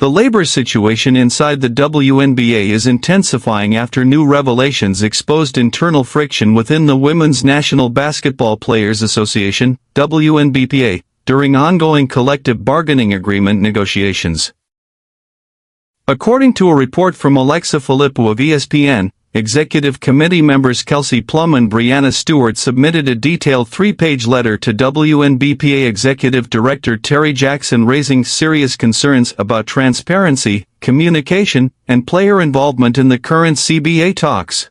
The labor situation inside the WNBA is intensifying after new revelations exposed internal friction within the Women's National Basketball Players Association, WNBPA, during ongoing collective bargaining agreement negotiations. According to a report from Alexa Filippo of ESPN, Executive Committee members Kelsey Plum and Breanna Stewart submitted a detailed 3-page letter to WNBPA Executive Director Terry Jackson raising serious concerns about transparency, communication, and player involvement in the current CBA talks.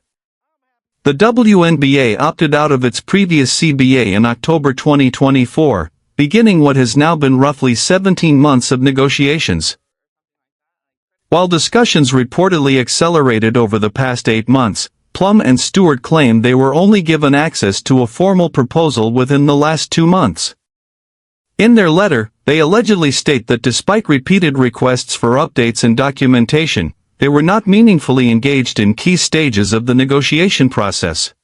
The WNBA opted out of its previous CBA in October 2024, beginning what has now been roughly 17 months of negotiations. While discussions reportedly accelerated over the past 8 months, Plum and Stewart claim they were only given access to a formal proposal within the last 2 months. In their letter, they allegedly state that despite repeated requests for updates and documentation, they were not meaningfully engaged in key stages of the negotiation process.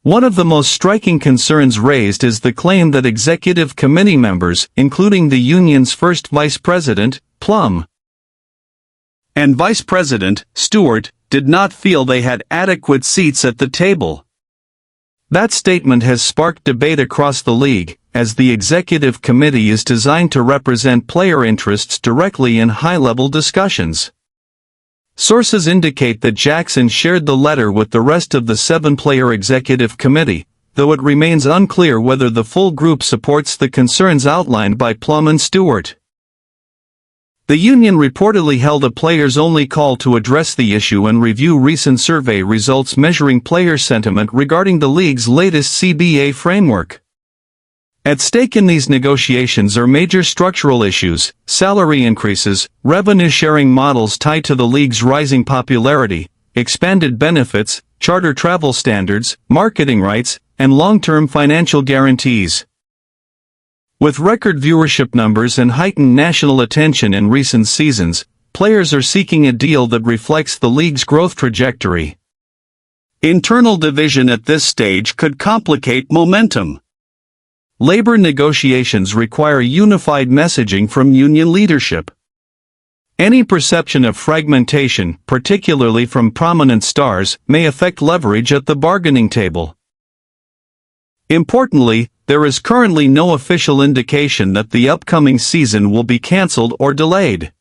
One of the most striking concerns raised is the claim that executive committee members, including the union's first vice president, Plum, and Vice President Stewart, did not feel they had adequate seats at the table. That statement has sparked debate across the league, as the executive committee is designed to represent player interests directly in high-level discussions. Sources indicate that Jackson shared the letter with the rest of the 7-player executive committee, though it remains unclear whether the full group supports the concerns outlined by Plum and Stewart. The union reportedly held a players-only call to address the issue and review recent survey results measuring player sentiment regarding the league's latest CBA framework. At stake in these negotiations are major structural issues, salary increases, revenue-sharing models tied to the league's rising popularity, expanded benefits, charter travel standards, marketing rights, and long-term financial guarantees. With record viewership numbers and heightened national attention in recent seasons, players are seeking a deal that reflects the league's growth trajectory. Internal division at this stage could complicate momentum. Labor negotiations require unified messaging from union leadership. Any perception of fragmentation, particularly from prominent stars, may affect leverage at the bargaining table. Importantly, there is currently no official indication that the upcoming season will be cancelled or delayed.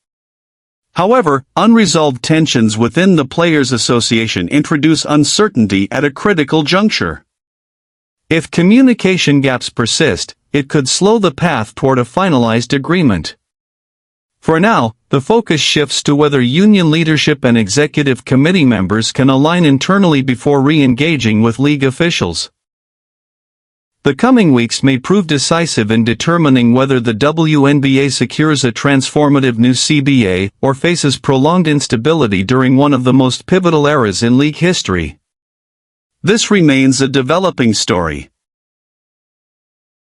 However, unresolved tensions within the Players Association introduce uncertainty at a critical juncture. If communication gaps persist, it could slow the path toward a finalized agreement. For now, the focus shifts to whether union leadership and executive committee members can align internally before re-engaging with league officials. The coming weeks may prove decisive in determining whether the WNBA secures a transformative new CBA or faces prolonged instability during one of the most pivotal eras in league history. This remains a developing story.